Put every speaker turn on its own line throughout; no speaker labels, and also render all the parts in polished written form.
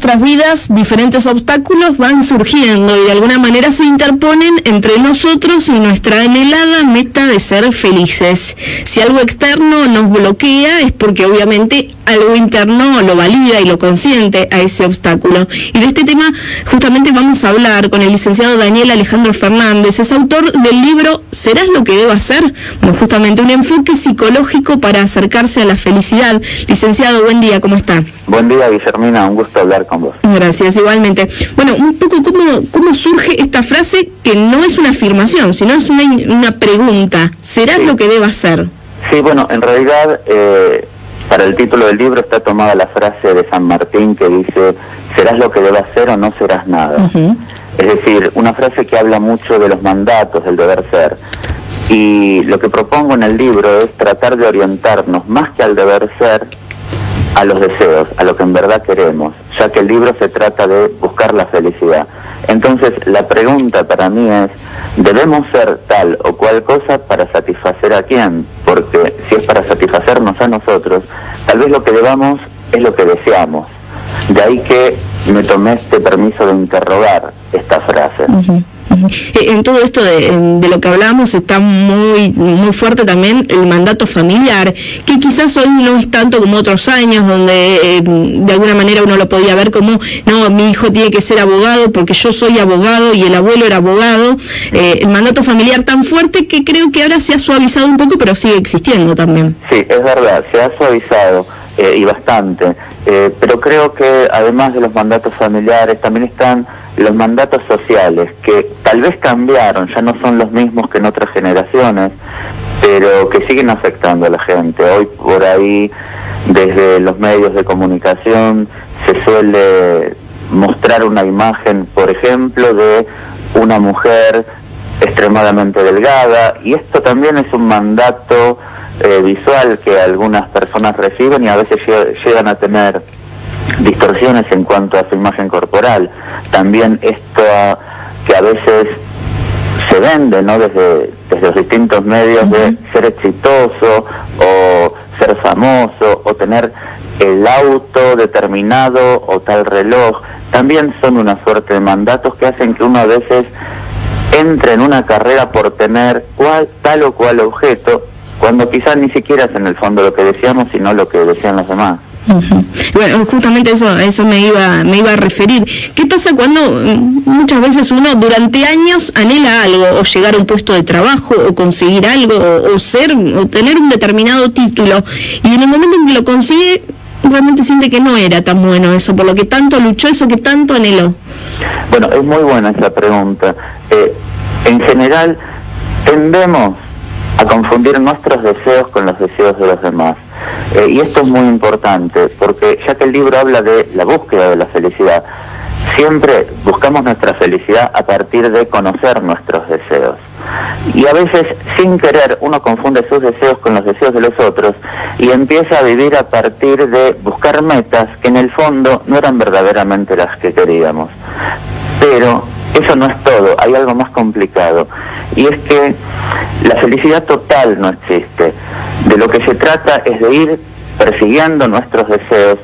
nuestras vidas diferentes obstáculos van surgiendo y de alguna manera se interponen entre nosotros y nuestra anhelada meta de ser felices. Si algo externo nos bloquea es porque obviamente algo interno lo valida y lo consiente a ese obstáculo. Y de este tema justamente vamos a hablar con el licenciado Daniel Alejandro Fernández. Es autor del libro ¿Serás lo que debo hacer? Bueno, justamente un enfoque psicológico para acercarse a la felicidad. Licenciado, buen día, ¿cómo está?
Buen día, Guillermina, un gusto hablar con vos.
Gracias, igualmente. Bueno, un poco cómo surge esta frase que no es una afirmación, sino es una pregunta. ¿Serás lo que debo hacer?
Sí, bueno, en realidad, para el título del libro está tomada la frase de San Martín que dice, serás lo que debas ser o no serás nada. Es decir, una frase que habla mucho de los mandatos, del deber ser. Y lo que propongo en el libro es tratar de orientarnos más que al deber ser, a los deseos, a lo que en verdad queremos, ya que el libro se trata de buscar la felicidad. Entonces, la pregunta para mí es, ¿debemos ser tal o cual cosa para satisfacer a quién? Porque si es para satisfacernos a nosotros, tal vez lo que debamos es lo que deseamos. De ahí que me tomé este permiso de interrogar esta frase.
En todo esto de lo que hablamos está muy fuerte también el mandato familiar, que quizás hoy no es tanto como otros años, donde de alguna manera uno lo podía ver como, no, mi hijo tiene que ser abogado porque yo soy abogado y el abuelo era abogado. El mandato familiar tan fuerte que creo que ahora se ha suavizado un poco, pero sigue existiendo también.
Sí, es verdad, se ha suavizado y bastante, pero creo que además de los mandatos familiares también están los mandatos sociales, que tal vez cambiaron, ya no son los mismos que en otras generaciones, pero que siguen afectando a la gente. Hoy por ahí, desde los medios de comunicación, se suele mostrar una imagen, por ejemplo, de una mujer extremadamente delgada, y esto también es un mandato visual que algunas personas reciben y a veces llegan a tener distorsiones en cuanto a su imagen corporal. También esto que a veces se vende, ¿no?, desde los distintos medios, de ser exitoso o ser famoso o tener el auto determinado o tal reloj, también son una suerte de mandatos que hacen que uno a veces entre en una carrera por tener tal o cual objeto, cuando quizás ni siquiera es en el fondo lo que deseamos, sino lo que desean los demás.
Bueno, justamente a eso me iba a referir. ¿Qué pasa cuando muchas veces uno durante años anhela algo, o llegar a un puesto de trabajo, o conseguir algo, o tener un determinado título, y en el momento en que lo consigue, realmente siente que no era tan bueno eso, por lo que tanto luchó, eso que tanto anheló?
Bueno, es muy buena esa pregunta. En general, tendemos a confundir nuestros deseos con los deseos de los demás. Y esto es muy importante, porque ya que el libro habla de la búsqueda de la felicidad, siempre buscamos nuestra felicidad a partir de conocer nuestros deseos. Y a veces, sin querer, uno confunde sus deseos con los deseos de los otros y empieza a vivir a partir de buscar metas que en el fondo no eran verdaderamente las que queríamos. Pero eso no es todo, hay algo más complicado, y es que la felicidad total no existe. De lo que se trata es de ir persiguiendo nuestros deseos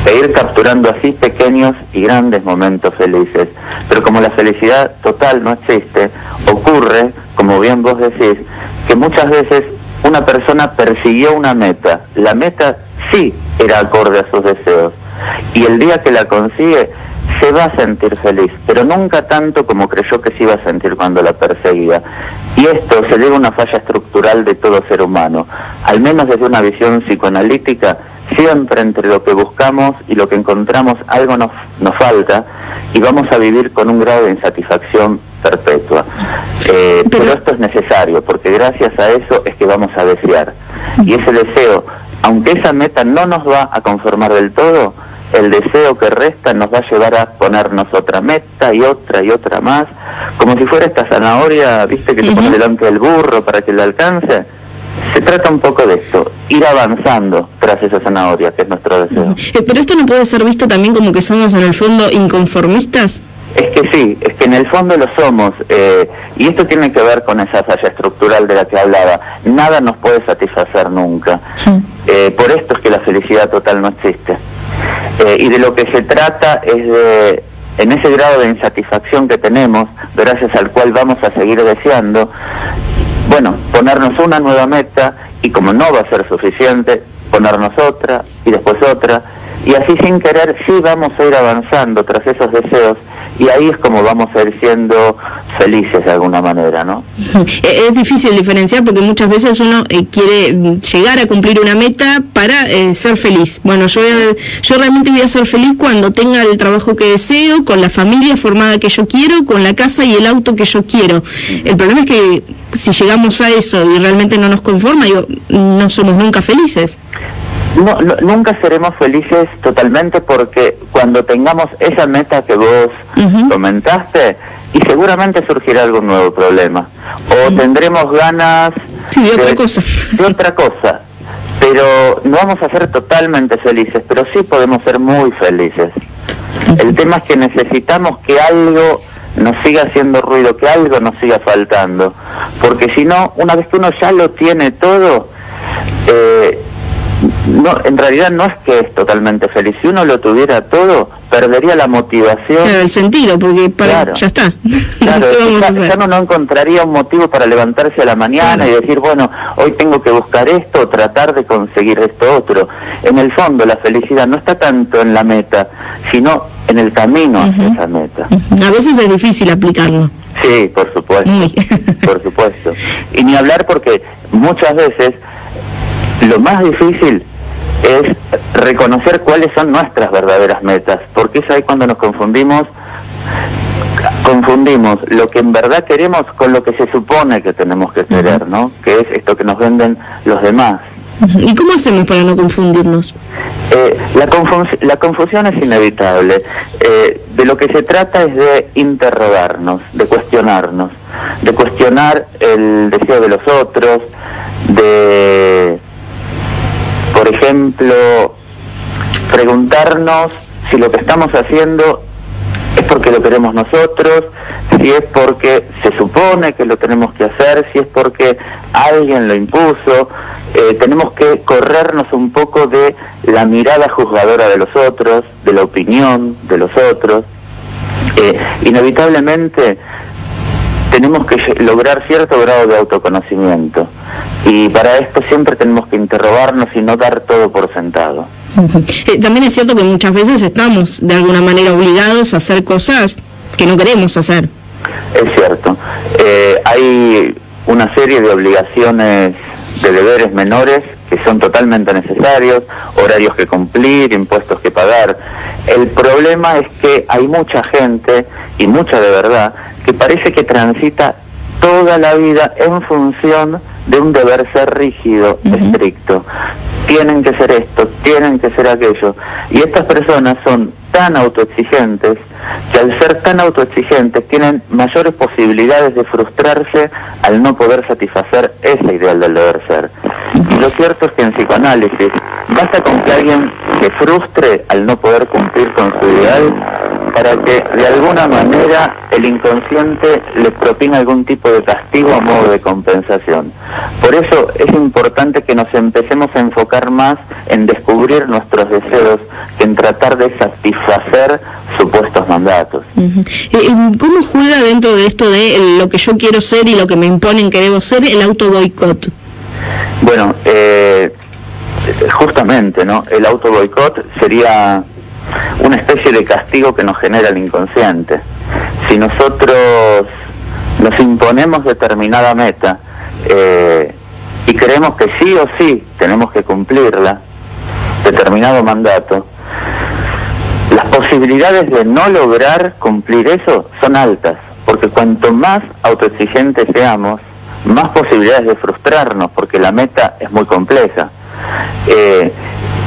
e ir capturando así pequeños y grandes momentos felices. Pero como la felicidad total no existe, ocurre, como bien vos decís, que muchas veces una persona persiguió una meta, la meta sí era acorde a sus deseos, y el día que la consigue se va a sentir feliz, pero nunca tanto como creyó que se iba a sentir cuando la perseguía. Y esto se debe a una falla estructural de todo ser humano. Al menos desde una visión psicoanalítica, siempre entre lo que buscamos y lo que encontramos algo nos falta, y vamos a vivir con un grado de insatisfacción perpetua. Pero esto es necesario, porque gracias a eso es que vamos a desear. Y ese deseo, aunque esa meta no nos va a conformar del todo, el deseo que resta nos va a llevar a ponernos otra meta y otra más, como si fuera esta zanahoria, viste, que te pones delante del burro para que la alcance. Se trata un poco de esto, ir avanzando tras esa zanahoria, que es nuestro deseo.
Pero esto no puede ser visto también como que somos en el fondo inconformistas.
Es que sí, es que en el fondo lo somos, y esto tiene que ver con esa falla estructural de la que hablaba. Nada nos puede satisfacer nunca. Por esto es que la felicidad total no existe. Y de lo que se trata es de, en ese grado de insatisfacción que tenemos, gracias al cual vamos a seguir deseando, bueno, ponernos una nueva meta, y como no va a ser suficiente, ponernos otra, y después otra, y así sin querer sí vamos a ir avanzando tras esos deseos, y ahí es como vamos a ir siendo felices de alguna manera, ¿no?
Es difícil diferenciar porque muchas veces uno quiere llegar a cumplir una meta para ser feliz. Bueno, yo realmente voy a ser feliz cuando tenga el trabajo que deseo, con la familia formada que yo quiero, con la casa y el auto que yo quiero. El problema es que si llegamos a eso y realmente no nos conforma, no somos nunca felices.
No, nunca seremos felices totalmente, porque cuando tengamos esa meta que vos comentaste, y seguramente surgirá algún nuevo problema, o tendremos ganas
de otra cosa.
De otra cosa, pero no vamos a ser totalmente felices, pero sí podemos ser muy felices. El tema es que necesitamos que algo nos siga haciendo ruido, que algo nos siga faltando, porque si no, una vez que uno ya lo tiene todo, no, en realidad no es que es totalmente feliz. Si uno lo tuviera todo, perdería la motivación.
Claro, el sentido, porque ya está.
Claro, ya no encontraría un motivo para levantarse a la mañana y decir, bueno, hoy tengo que buscar esto o tratar de conseguir esto otro. En el fondo, la felicidad no está tanto en la meta, sino en el camino hacia esa meta.
A veces es difícil aplicarlo.
Sí, por supuesto. Por supuesto. Y ni hablar porque muchas veces lo más difícil es reconocer cuáles son nuestras verdaderas metas, porque es ahí cuando nos confundimos lo que en verdad queremos con lo que se supone que tenemos que querer, ¿no? Que es esto que nos venden los demás.
¿Y cómo hacemos para no confundirnos?
La confusión es inevitable. De lo que se trata es de interrogarnos, de cuestionarnos, de cuestionar el deseo de los otros, de, por ejemplo, preguntarnos si lo que estamos haciendo es porque lo queremos nosotros, si es porque se supone que lo tenemos que hacer, si es porque alguien lo impuso. Tenemos que corrernos un poco de la mirada juzgadora de los otros, de la opinión de los otros. Inevitablemente tenemos que lograr cierto grado de autoconocimiento, y para esto siempre tenemos que interrogarnos y no dar todo por sentado.
También es cierto que muchas veces estamos de alguna manera obligados a hacer cosas que no queremos hacer.
Es cierto. Hay una serie de obligaciones, de deberes menores que son totalmente necesarios, horarios que cumplir, impuestos que pagar. El problema es que hay mucha gente, y mucha de verdad, que parece que transita toda la vida en función de un deber ser rígido, estricto. Tienen que ser esto, tienen que ser aquello. Y estas personas son tan autoexigentes que al ser tan autoexigentes tienen mayores posibilidades de frustrarse al no poder satisfacer ese ideal del deber ser. Y lo cierto es que en psicoanálisis basta con que alguien se frustre al no poder cumplir con su ideal para que de alguna manera el inconsciente le propine algún tipo de castigo a modo de compensación. Por eso es importante que nos empecemos a enfocar más en descubrir nuestros deseos que en tratar de satisfacer supuestos mandatos.
¿Cómo juega dentro de esto de lo que yo quiero ser y lo que me imponen que debo ser el auto-boicot?
Bueno, justamente, ¿no? El auto-boicot sería una especie de castigo que nos genera el inconsciente. Si nosotros nos imponemos determinada meta y creemos que sí o sí tenemos que cumplirla, determinado mandato, las posibilidades de no lograr cumplir eso son altas, porque cuanto más autoexigentes seamos, más posibilidades de frustrarnos, porque la meta es muy compleja.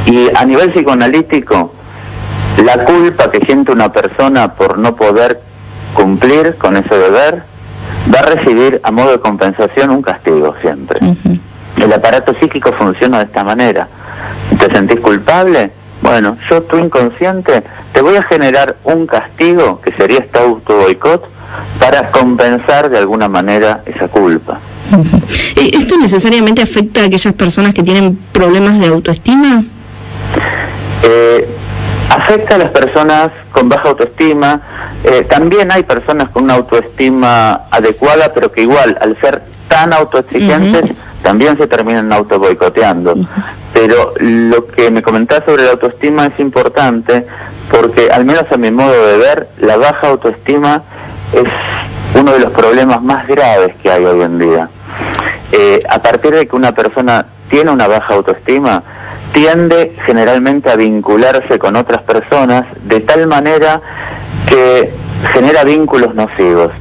Y a nivel psicoanalítico, la culpa que siente una persona por no poder cumplir con ese deber va a recibir a modo de compensación un castigo siempre. El aparato psíquico funciona de esta manera. ¿Te sentís culpable? Bueno, yo, tu inconsciente, te voy a generar un castigo, que sería este auto-boicot, para compensar de alguna manera esa culpa.
¿Esto necesariamente afecta a aquellas personas que tienen problemas de autoestima?
Afecta a las personas con baja autoestima. También hay personas con una autoestima adecuada, pero que igual, al ser tan autoexigentes, también se terminan auto-boicoteando. Pero lo que me comentás sobre la autoestima es importante, porque al menos a mi modo de ver, la baja autoestima es uno de los problemas más graves que hay hoy en día. A partir de que una persona tiene una baja autoestima, tiende generalmente a vincularse con otras personas de tal manera que genera vínculos nocivos.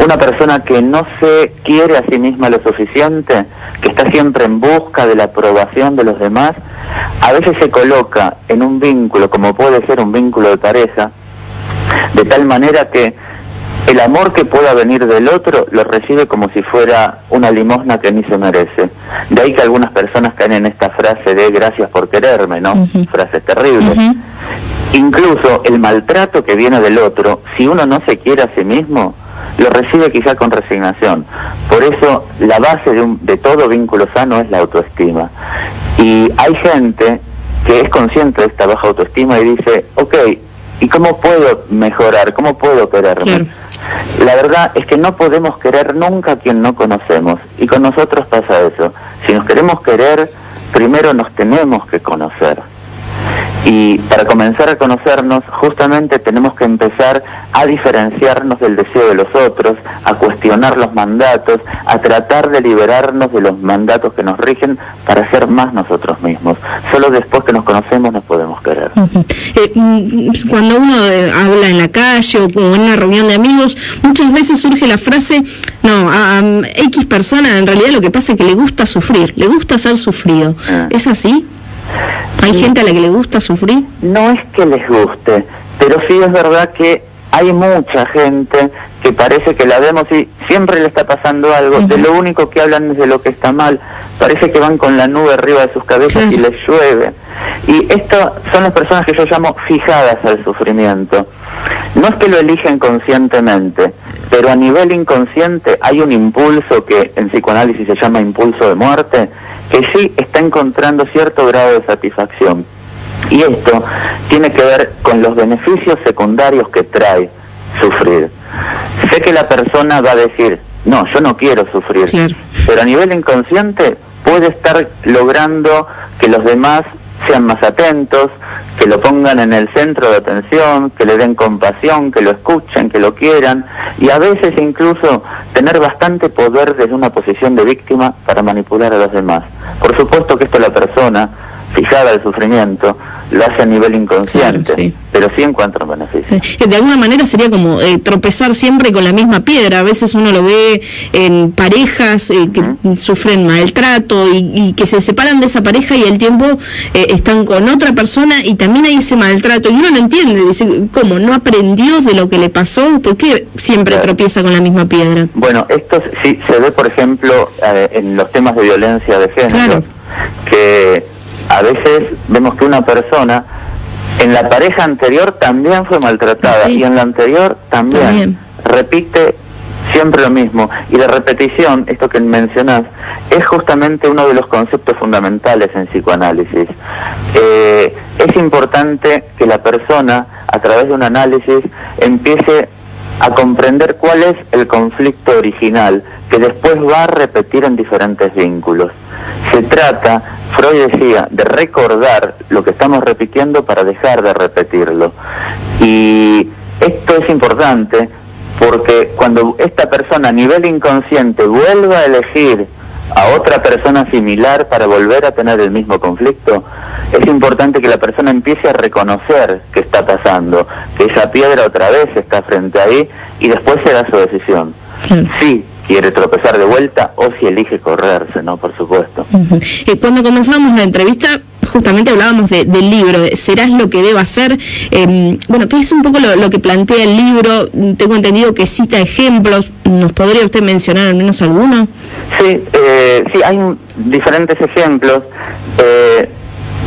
Una persona que no se quiere a sí misma lo suficiente, que está siempre en busca de la aprobación de los demás, a veces se coloca en un vínculo, como puede ser un vínculo de pareja, de tal manera que el amor que pueda venir del otro lo recibe como si fuera una limosna que ni se merece. De ahí que algunas personas caen en esta frase de gracias por quererme, ¿no? Frases terribles. Incluso el maltrato que viene del otro, si uno no se quiere a sí mismo, lo recibe quizá con resignación. Por eso la base de todo vínculo sano es la autoestima. Y hay gente que es consciente de esta baja autoestima y dice, ok, ¿y cómo puedo mejorar? ¿Cómo puedo quererme? Claro. La verdad es que no podemos querer nunca a quien no conocemos, y con nosotros pasa eso. Si nos queremos querer, primero nos tenemos que conocer. Y para comenzar a conocernos, justamente tenemos que empezar a diferenciarnos del deseo de los otros, a cuestionar los mandatos, a tratar de liberarnos de los mandatos que nos rigen para ser más nosotros mismos. Solo después que nos conocemos nos podemos querer.
Cuando uno habla en la calle o en una reunión de amigos, muchas veces surge la frase, no, a X persona en realidad lo que pasa es que le gusta sufrir, le gusta ser sufrido. ¿Es así? ¿Hay gente a la que le gusta sufrir?
No es que les guste, pero sí es verdad que hay mucha gente que parece que la vemos y siempre le está pasando algo, de lo único que hablan es de lo que está mal, parece que van con la nube arriba de sus cabezas y les llueve. Y estas son las personas que yo llamo fijadas al sufrimiento. No es que lo eligen conscientemente, pero a nivel inconsciente hay un impulso que en psicoanálisis se llama impulso de muerte, que sí está encontrando cierto grado de satisfacción. Y esto tiene que ver con los beneficios secundarios que trae sufrir. Sé que la persona va a decir, no, yo no quiero sufrir, pero a nivel inconsciente puede estar logrando que los demás sean más atentos, que lo pongan en el centro de atención, que le den compasión, que lo escuchen, que lo quieran, y a veces incluso tener bastante poder desde una posición de víctima para manipular a los demás. Por supuesto que esto la persona fijada al sufrimiento lo hace a nivel inconsciente, pero sí encuentra beneficios.
De alguna manera sería como tropezar siempre con la misma piedra. A veces uno lo ve en parejas que sufren maltrato y que se separan de esa pareja y al tiempo están con otra persona y también hay ese maltrato y uno no entiende, dice, ¿cómo? ¿No aprendió de lo que le pasó? ¿Por qué siempre tropieza con la misma piedra?
Bueno, esto sí se ve, por ejemplo, en los temas de violencia de género, que a veces vemos que una persona en la pareja anterior también fue maltratada y en la anterior también. Repite siempre lo mismo. Y la repetición, esto que mencionás, es justamente uno de los conceptos fundamentales en psicoanálisis. Es importante que la persona, a través de un análisis, empiece a comprender cuál es el conflicto original, que después va a repetir en diferentes vínculos. Se trata, Freud decía, de recordar lo que estamos repitiendo para dejar de repetirlo. Y esto es importante porque cuando esta persona a nivel inconsciente vuelva a elegir a otra persona similar para volver a tener el mismo conflicto, es importante que la persona empiece a reconocer qué está pasando, que esa piedra otra vez está frente ahí y después será su decisión. Sí, quiere tropezar de vuelta o si elige correrse, ¿no? Por supuesto.
Cuando comenzamos la entrevista, justamente hablábamos del libro, de Serás lo que deba ser. Bueno, ¿qué es un poco lo que plantea el libro? Tengo entendido que cita ejemplos. ¿Nos podría usted mencionar al menos alguno?
Sí, sí, hay diferentes ejemplos.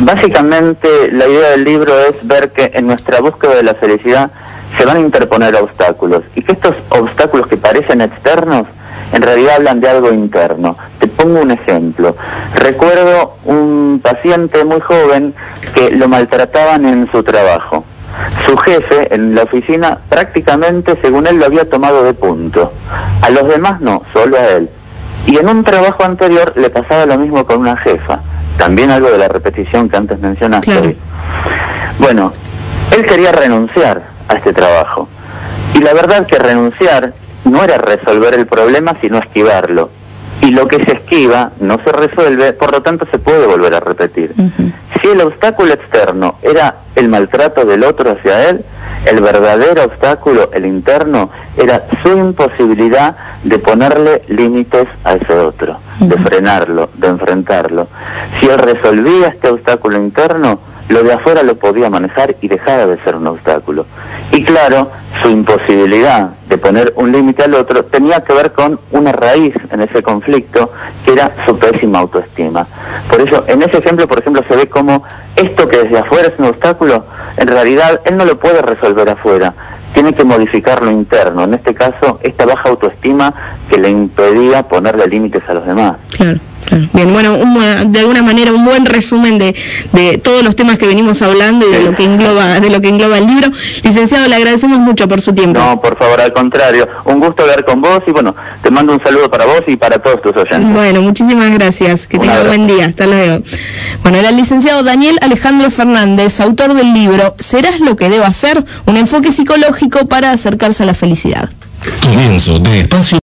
Básicamente la idea del libro es ver que en nuestra búsqueda de la felicidad se van a interponer obstáculos y que estos obstáculos que parecen externos en realidad hablan de algo interno. Te pongo un ejemplo. Recuerdo un paciente muy joven que lo maltrataban en su trabajo. Su jefe en la oficina prácticamente, según él, lo había tomado de punto. A los demás no, solo a él. Y en un trabajo anterior le pasaba lo mismo con una jefa. También algo de la repetición que antes mencionaste. Claro. Bueno, él quería renunciar a este trabajo. Y la verdad que renunciar no era resolver el problema, sino esquivarlo. Y lo que se esquiva no se resuelve, por lo tanto se puede volver a repetir. Si el obstáculo externo era el maltrato del otro hacia él, el verdadero obstáculo, el interno, era su imposibilidad de ponerle límites a ese otro, de frenarlo, de enfrentarlo. Si él resolvía este obstáculo interno, lo de afuera lo podía manejar y dejaba de ser un obstáculo. Y claro, su imposibilidad de poner un límite al otro tenía que ver con una raíz en ese conflicto, que era su pésima autoestima. Por eso, en ese ejemplo, por ejemplo, se ve como esto que desde afuera es un obstáculo, en realidad él no lo puede resolver afuera, tiene que modificar lo interno. En este caso, esta baja autoestima que le impedía ponerle límites a los demás.
Claro. Bien, bueno, de alguna manera un buen resumen de todos los temas que venimos hablando y de lo que engloba el libro. Licenciado, le agradecemos mucho por su tiempo.
No, por favor, al contrario, un gusto hablar con vos y bueno, te mando un saludo para vos y para todos tus oyentes.
Bueno, muchísimas gracias, que tenga buen día, hasta luego. Bueno, era el licenciado Daniel Alejandro Fernández, autor del libro ¿Serás lo que debo hacer? Un enfoque psicológico para acercarse a la felicidad.
Comienzo de Espacio